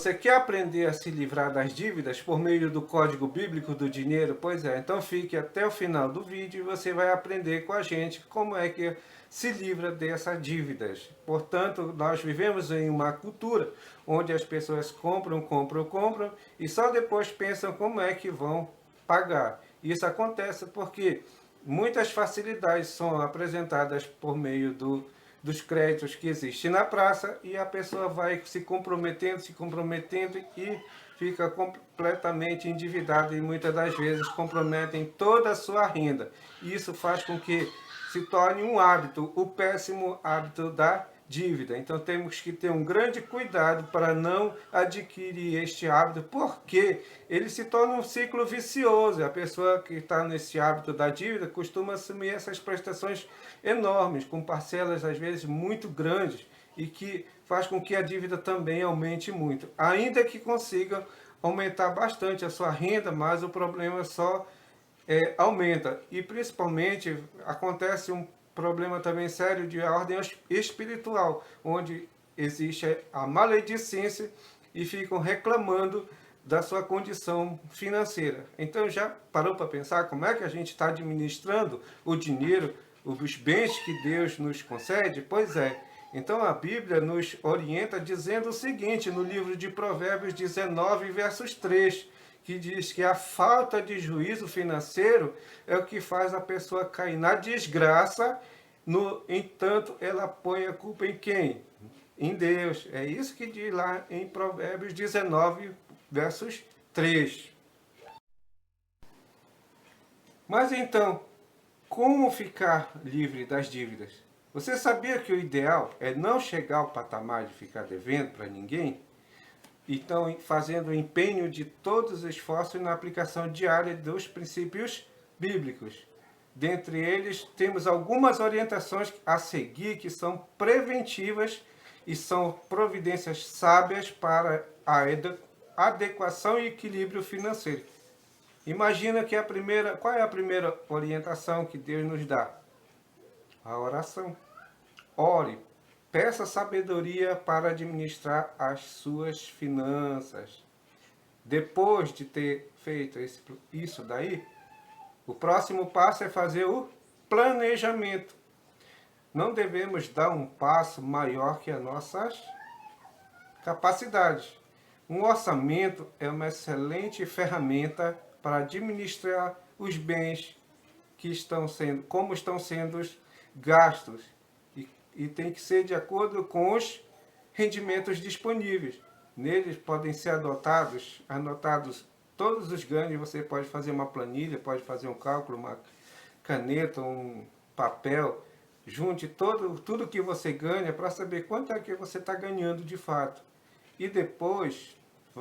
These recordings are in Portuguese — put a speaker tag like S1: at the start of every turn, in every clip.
S1: Você quer aprender a se livrar das dívidas por meio do código bíblico do dinheiro? Pois é, então fique até o final do vídeo e você vai aprender com a gente como é que se livra dessas dívidas. Portanto, nós vivemos em uma cultura onde as pessoas compram, compram, compram e só depois pensam como é que vão pagar. Isso acontece porque muitas facilidades são apresentadas por meio dos créditos que existem na praça e a pessoa vai se comprometendo e fica completamente endividada e muitas das vezes comprometem toda a sua renda. Isso faz com que se torne um hábito, o péssimo hábito da dívida. Então temos que ter um grande cuidado para não adquirir este hábito, porque ele se torna um ciclo vicioso. A pessoa que está nesse hábito da dívida costuma assumir essas prestações enormes, com parcelas às vezes muito grandes, e que faz com que a dívida também aumente muito. Ainda que consiga aumentar bastante a sua renda, mas o problema só aumenta. E principalmente acontece um problema também sério de ordem espiritual, onde existe a maledicência e ficam reclamando da sua condição financeira. Então já parou para pensar como é que a gente está administrando o dinheiro, os bens que Deus nos concede? Pois é. Então a Bíblia nos orienta dizendo o seguinte, no livro de Provérbios 19, versos 3, que diz que a falta de juízo financeiro é o que faz a pessoa cair na desgraça. No entanto, ela põe a culpa em quem? Em Deus. É isso que diz lá em Provérbios 19, versos 3. Mas então, como ficar livre das dívidas? Você sabia que o ideal é não chegar ao patamar de ficar devendo para ninguém? Então, fazendo o empenho de todos os esforços na aplicação diária dos princípios bíblicos. Dentre eles, temos algumas orientações a seguir que são preventivas e são providências sábias para a adequação e equilíbrio financeiro. Imagina que qual é a primeira orientação que Deus nos dá? A oração. Ore, peça sabedoria para administrar as suas finanças. Depois de ter feito isso daí, o próximo passo é fazer o planejamento. Não devemos dar um passo maior que as nossas capacidades. Um orçamento é uma excelente ferramenta para administrar os bens como estão sendo gastos, e tem que ser de acordo com os rendimentos disponíveis. Neles podem ser anotados todos os ganhos. Você pode fazer uma planilha, pode fazer um cálculo, uma caneta, um papel. Junte tudo que você ganha para saber quanto é que você está ganhando de fato. E depois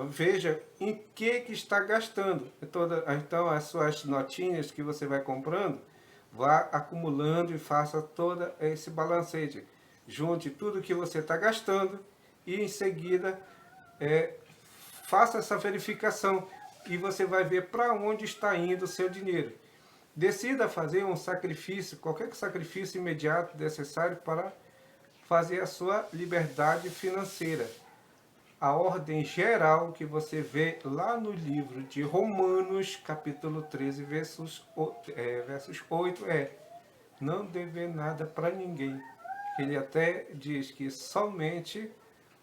S1: veja em que está gastando. Então as suas notinhas que você vai comprando, vá acumulando e faça todo esse balanceio. Junte tudo que você está gastando e em seguida faça essa verificação e você vai ver para onde está indo o seu dinheiro. Decida fazer um sacrifício, qualquer sacrifício imediato necessário para fazer a sua liberdade financeira. A ordem geral que você vê lá no livro de Romanos, capítulo 13, versos 8 não dever nada para ninguém. Ele até diz que somente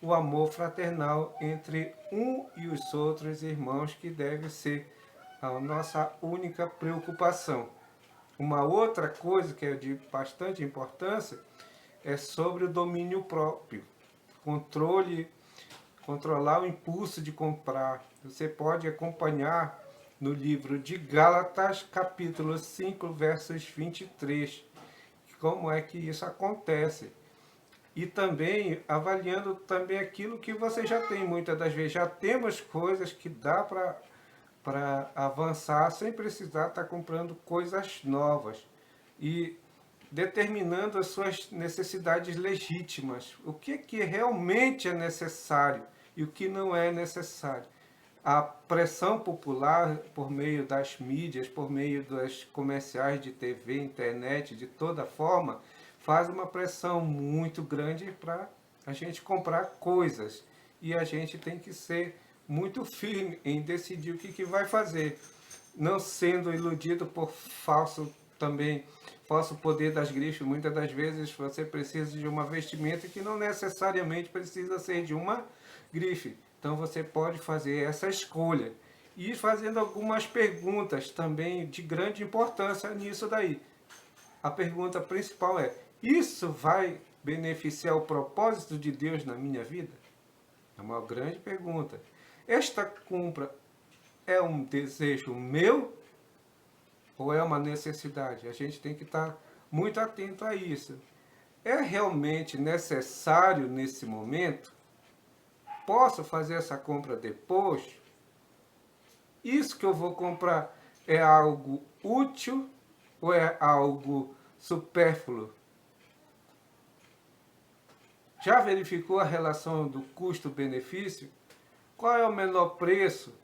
S1: o amor fraternal entre um e os outros irmãos que deve ser a nossa única preocupação. Uma outra coisa que é de bastante importância é sobre o domínio próprio. Controlar o impulso de comprar. Você pode acompanhar no livro de Gálatas, capítulo 5, versos 23, como é que isso acontece. E também avaliando também aquilo que você já tem. Muitas das vezes já temos coisas que dá para avançar sem precisar estar comprando coisas novas. E determinando as suas necessidades legítimas. O que realmente é necessário e o que não é necessário. A pressão popular por meio das mídias, por meio das comerciais de TV, internet, de toda forma, faz uma pressão muito grande para a gente comprar coisas. e a gente tem que ser muito firme em decidir o que vai fazer, não sendo iludido por falso poder das grifes. Muitas das vezes você precisa de uma vestimenta que não necessariamente precisa ser de uma grife. Então você pode fazer essa escolha e ir fazendo algumas perguntas também de grande importância nisso daí. A pergunta principal é: isso vai beneficiar o propósito de Deus na minha vida? É uma grande pergunta. Esta compra é um desejo meu ou é uma necessidade? A gente tem que estar muito atento a isso. É realmente necessário nesse momento? Posso fazer essa compra depois? Isso que eu vou comprar é algo útil ou é algo supérfluo? Já verificou a relação do custo-benefício? Qual é o menor preço?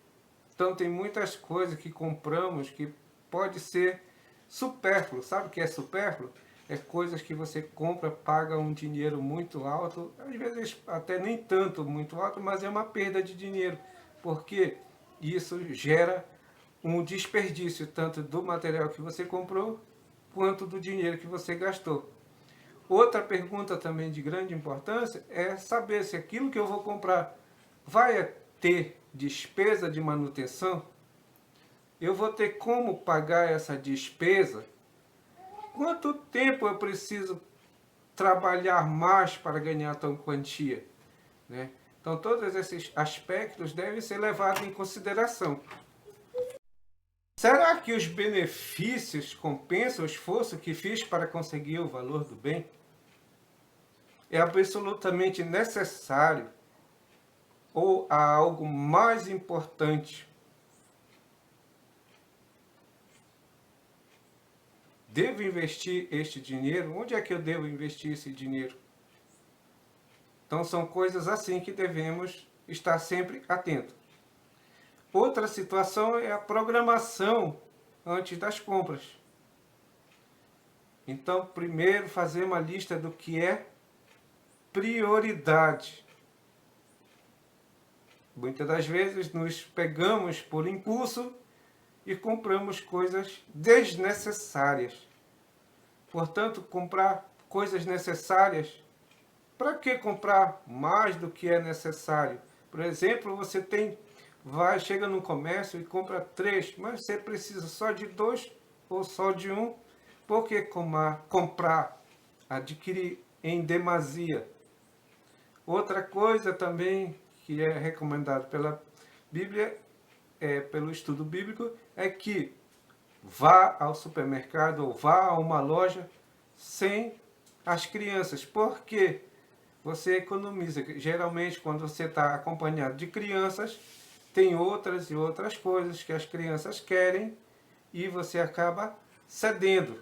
S1: Então tem muitas coisas que compramos que pode ser supérfluo. Sabe o que é supérfluo? É coisas que você compra, paga um dinheiro muito alto, às vezes até nem tanto muito alto, mas é uma perda de dinheiro, porque isso gera um desperdício tanto do material que você comprou, quanto do dinheiro que você gastou. Outra pergunta também de grande importância é saber se aquilo que eu vou comprar vai ter despesa de manutenção. Eu vou ter como pagar essa despesa? Quanto tempo eu preciso trabalhar mais para ganhar tal quantia? Né? Então, todos esses aspectos devem ser levados em consideração. Será que os benefícios compensam o esforço que fiz para conseguir o valor do bem? É absolutamente necessário ou há algo mais importante? Devo investir este dinheiro? Onde é que eu devo investir esse dinheiro? Então são coisas assim que devemos estar sempre atentos. Outra situação é a programação antes das compras. Então, primeiro fazer uma lista do que é prioridade. Muitas das vezes nos pegamos por impulso e compramos coisas desnecessárias. Portanto, comprar coisas necessárias, para que comprar mais do que é necessário? Por exemplo, você chega no comércio e compra 3, mas você precisa só de 2 ou só de um. Por que comprar, adquirir em demasia? Outra coisa também que é recomendado pela Bíblia, pelo estudo bíblico, é que vá ao supermercado ou vá a uma loja sem as crianças. Por quê? Você economiza. Geralmente, quando você está acompanhado de crianças, tem outras e outras coisas que as crianças querem e você acaba cedendo.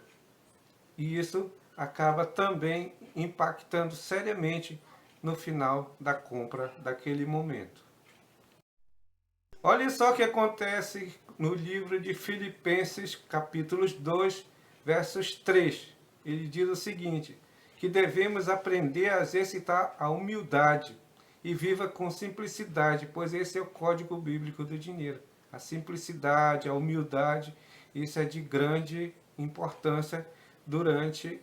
S1: E isso acaba também impactando seriamente no final da compra daquele momento. Olha só o que acontece no livro de Filipenses, capítulos 2, versos 3. Ele diz o seguinte: que devemos aprender a exercitar a humildade e viva com simplicidade, pois esse é o código bíblico do dinheiro. A simplicidade, a humildade, isso é de grande importância durante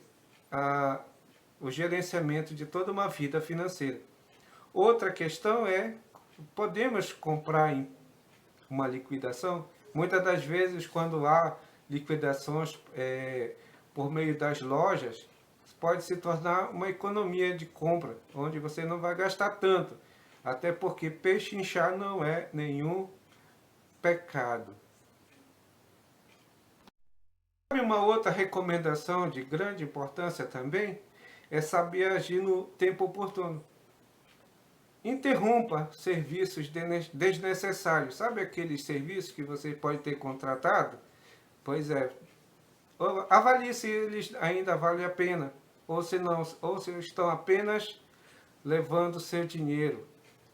S1: o gerenciamento de toda uma vida financeira. Outra questão é: podemos comprar em uma liquidação? Muitas das vezes, quando há liquidações por meio das lojas, pode se tornar uma economia de compra, onde você não vai gastar tanto. Até porque pechinchar não é nenhum pecado. Uma outra recomendação de grande importância também é saber agir no tempo oportuno. Interrompa serviços desnecessários. Sabe aqueles serviços que você pode ter contratado? Pois é. Avalie se eles ainda valem a pena, ou se não, ou se estão apenas levando seu dinheiro.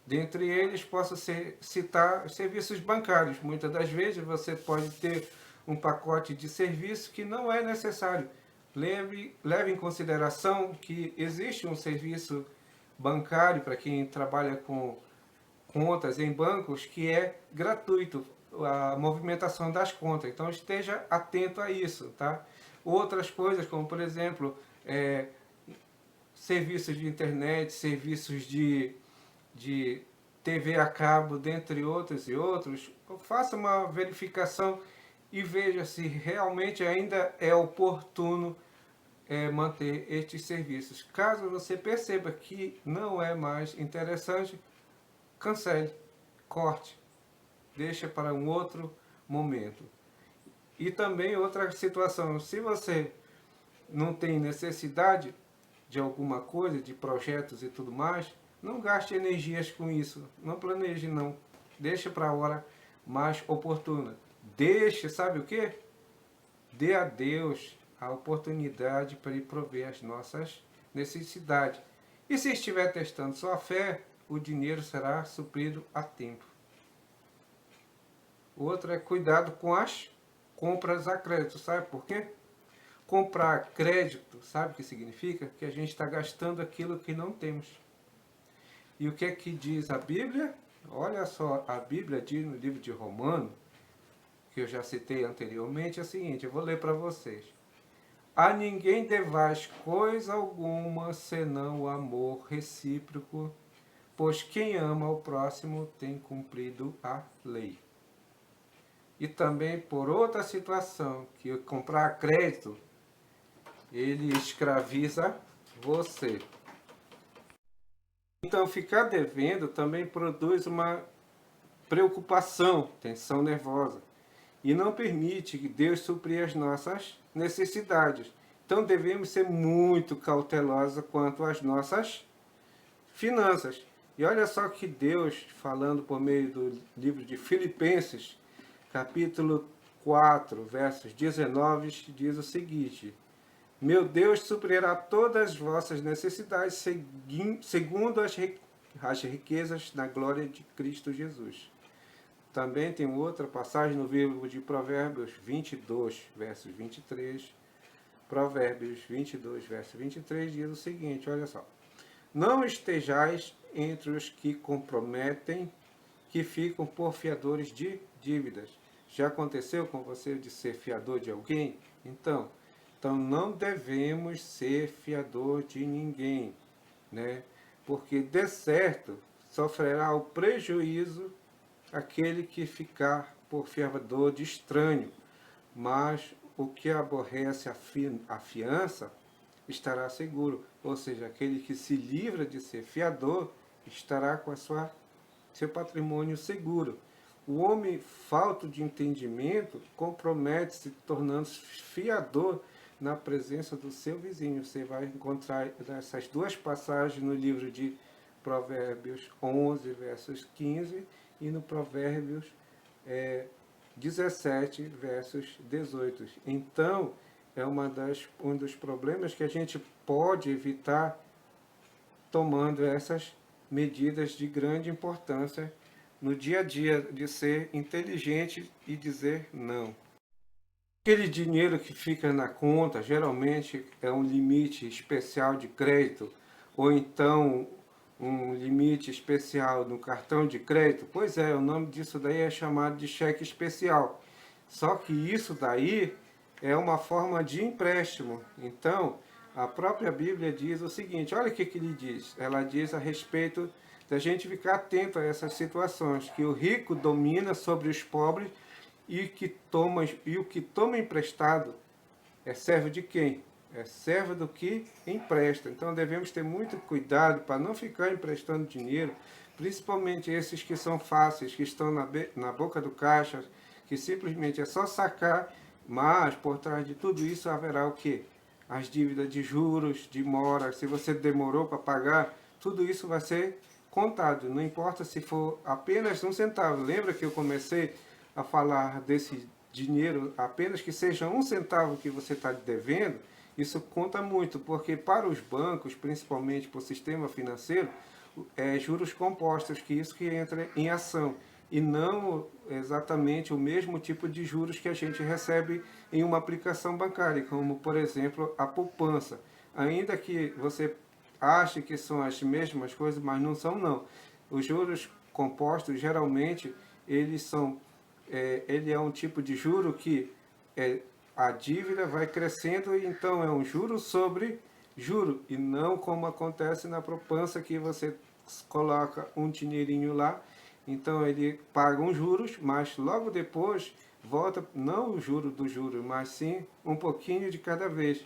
S1: Dentre eles, posso citar serviços bancários. Muitas das vezes você pode ter um pacote de serviço que não é necessário. Leve em consideração que existe um serviço bancário para quem trabalha com contas em bancos que é gratuito a movimentação das contas. Então esteja atento a isso, tá? Outras coisas, como por exemplo, serviços de internet, serviços de TV a cabo, dentre outros e outros, faça uma verificação e veja se realmente ainda é oportuno manter estes serviços. Caso você perceba que não é mais interessante, cancele, corte, deixa para um outro momento. E também outra situação, se você não tem necessidade de alguma coisa, de projetos e tudo mais, não gaste energias com isso, não planeje não, deixa para a hora mais oportuna. Deixe, sabe o que? Dê a Deus a oportunidade para Ele prover as nossas necessidades. E se estiver testando sua fé, o dinheiro será suprido a tempo. Outro é cuidado com as compras a crédito. Sabe por quê? Comprar a crédito, sabe o que significa? Que a gente está gastando aquilo que não temos. E o que é que diz a Bíblia? Olha só, a Bíblia diz no livro de Romanos, que eu já citei anteriormente, é o seguinte, eu vou ler para vocês. A ninguém devais coisa alguma, senão o amor recíproco, pois quem ama o próximo tem cumprido a lei. E também por outra situação, que comprar a crédito, ele escraviza você. Então, ficar devendo também produz uma preocupação, tensão nervosa, e não permite que Deus suprir as nossas necessidades. Então, devemos ser muito cautelosos quanto às nossas finanças. E olha só que Deus, falando por meio do livro de Filipenses, capítulo 4, versos 19, diz o seguinte: meu Deus suprirá todas as vossas necessidades segundo as riquezas na glória de Cristo Jesus. Também tem outra passagem no livro de Provérbios 22, versos 23. Provérbios 22, verso 23 diz o seguinte, olha só. Não estejais entre os que comprometem, que ficam por fiadores de dívidas. Já aconteceu com você de ser fiador de alguém? Então não devemos ser fiador de ninguém, né? Porque de certo sofrerá o prejuízo aquele que ficar por fiador de estranho, mas o que aborrece a fiança estará seguro, ou seja, aquele que se livra de ser fiador estará com seu patrimônio seguro. O homem falto de entendimento compromete-se tornando-se fiador na presença do seu vizinho. Você vai encontrar essas duas passagens no livro de Provérbios 11, versos 15, e no Provérbios 17, versos 18. Então, é um dos problemas que a gente pode evitar tomando essas medidas de grande importância no dia a dia, de ser inteligente e dizer não. Aquele dinheiro que fica na conta, geralmente é um limite especial de crédito, ou então um limite especial no cartão de crédito. Pois é, o nome disso daí é chamado de cheque especial. Só que isso daí é uma forma de empréstimo. Então, a própria Bíblia diz o seguinte, olha o que ele diz. Ela diz a respeito da gente ficar atento a essas situações, que o rico domina sobre os pobres, e o que toma emprestado é servo de quem? É servo do que empresta. Então devemos ter muito cuidado para não ficar emprestando dinheiro, principalmente esses que são fáceis, que estão na boca do caixa, que simplesmente é só sacar, mas por trás de tudo isso haverá o quê? As dívidas de juros, de mora, se você demorou para pagar, tudo isso vai ser contado, não importa se for apenas 1 centavo. Lembra que eu comecei a falar desse dinheiro, apenas que seja 1 centavo que você está devendo? Isso conta muito, porque para os bancos, principalmente para o sistema financeiro, juros compostos, que isso que entra em ação, e não exatamente o mesmo tipo de juros que a gente recebe em uma aplicação bancária, como por exemplo a poupança. Ainda que você ache que são as mesmas coisas, mas não são não. Os juros compostos, geralmente, ele é um tipo de juro que a dívida vai crescendo, então é um juro sobre juro, e não como acontece na poupança, que você coloca um dinheirinho lá, então ele paga uns juros, mas logo depois volta, não o juro do juro, mas sim um pouquinho de cada vez.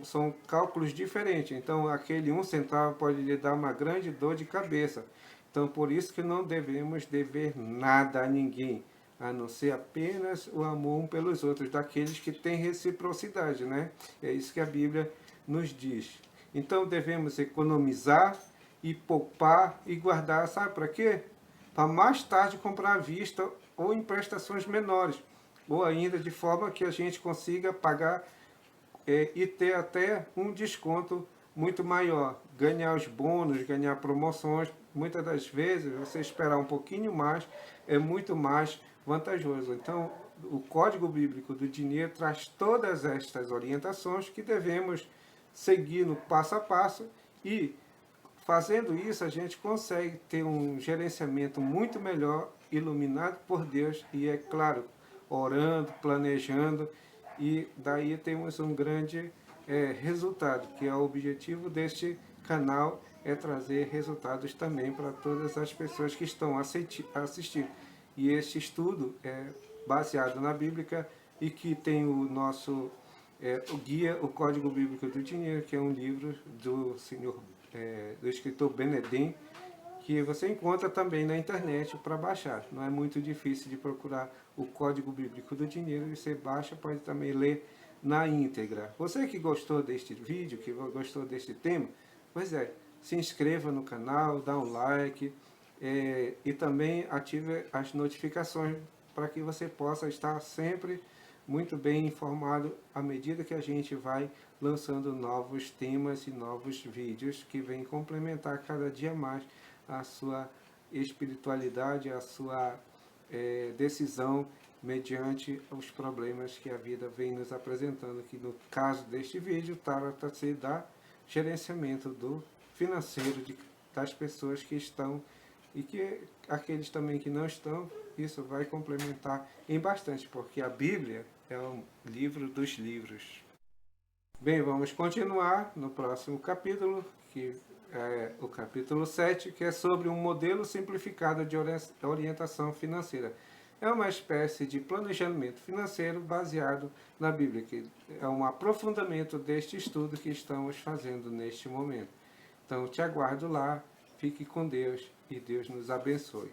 S1: São cálculos diferentes, então aquele 1 centavo pode lhe dar uma grande dor de cabeça. Então por isso que não devemos dever nada a ninguém, a não ser apenas o amor um pelos outros, daqueles que têm reciprocidade, né? É isso que a Bíblia nos diz. Então devemos economizar e poupar e guardar, sabe para quê? Para mais tarde comprar à vista ou em prestações menores, ou ainda de forma que a gente consiga pagar e ter até um desconto muito maior, ganhar os bônus, ganhar promoções. Muitas das vezes, você esperar um pouquinho mais é muito mais vantajoso. Então, o Código Bíblico do Dinheiro traz todas estas orientações que devemos seguir no passo a passo, e fazendo isso a gente consegue ter um gerenciamento muito melhor, iluminado por Deus e, é claro, orando, planejando, e daí temos um grande resultado, que é o objetivo deste canal, é trazer resultados também para todas as pessoas que estão assistindo. E este estudo é baseado na Bíblia, e que tem o nosso o guia, o Código Bíblico do Dinheiro, que é um livro do escritor Benedin, que você encontra também na internet para baixar. Não é muito difícil de procurar o Código Bíblico do Dinheiro, e você baixa, pode também ler na íntegra. Você que gostou deste vídeo, que gostou deste tema, pois se inscreva no canal, dá um like, e também ative as notificações para que você possa estar sempre muito bem informado à medida que a gente vai lançando novos temas e novos vídeos que vêm complementar cada dia mais a sua espiritualidade, a sua decisão mediante os problemas que a vida vem nos apresentando, que no caso deste vídeo trata-se da gerenciamento do financeiro das pessoas que estão, e que aqueles também que não estão. Isso vai complementar em bastante, porque a Bíblia é um livro dos livros. Bem, vamos continuar no próximo capítulo, que é o capítulo 7, que é sobre um modelo simplificado de orientação financeira. É uma espécie de planejamento financeiro baseado na Bíblia, que é um aprofundamento deste estudo que estamos fazendo neste momento. Então, te aguardo lá, fique com Deus e Deus nos abençoe.